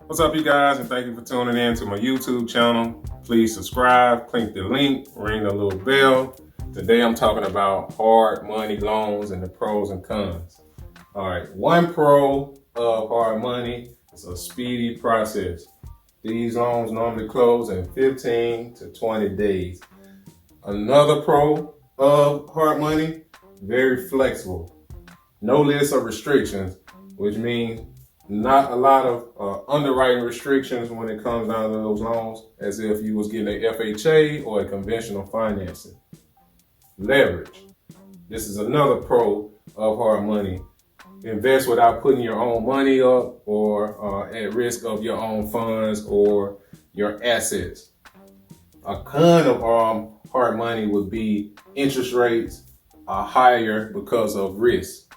What's up, you guys, and thank you for tuning in to my YouTube channel. Please subscribe, click the link, ring the little bell. Today I'm talking about hard money loans and the pros and cons. All right, one pro of hard money is a speedy process. These loans normally close in 15 to 20 days. Another pro of hard money, very flexible. No list of restrictions, which means not a lot of underwriting restrictions when it comes down to those loans, as if you was getting a FHA or a conventional financing. Leverage. This is another pro of hard money. Invest without putting your own money up or at risk of your own funds or your assets. A con of hard money would be interest rates are higher because of risk.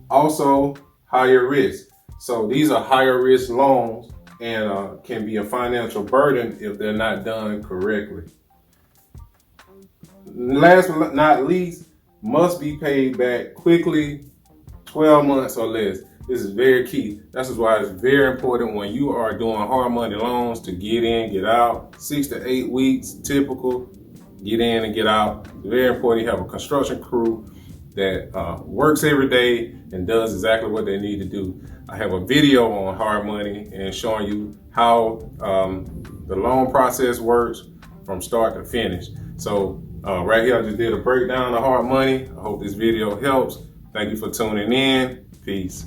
Also, higher risk. So these are higher risk loans and can be a financial burden if they're not done correctly. Last but not least, must be paid back quickly, 12 months or less. This is very key. That's why it's very important when you are doing hard money loans to get in, get out, 6 to 8 weeks, typical, get in and get out. It's very important you have a construction crew that works every day and does exactly what they need to do. I have a video on hard money and showing you how the loan process works from start to finish. So right here, I just did a breakdown of hard money. I hope this video helps. Thank you for tuning in. Peace.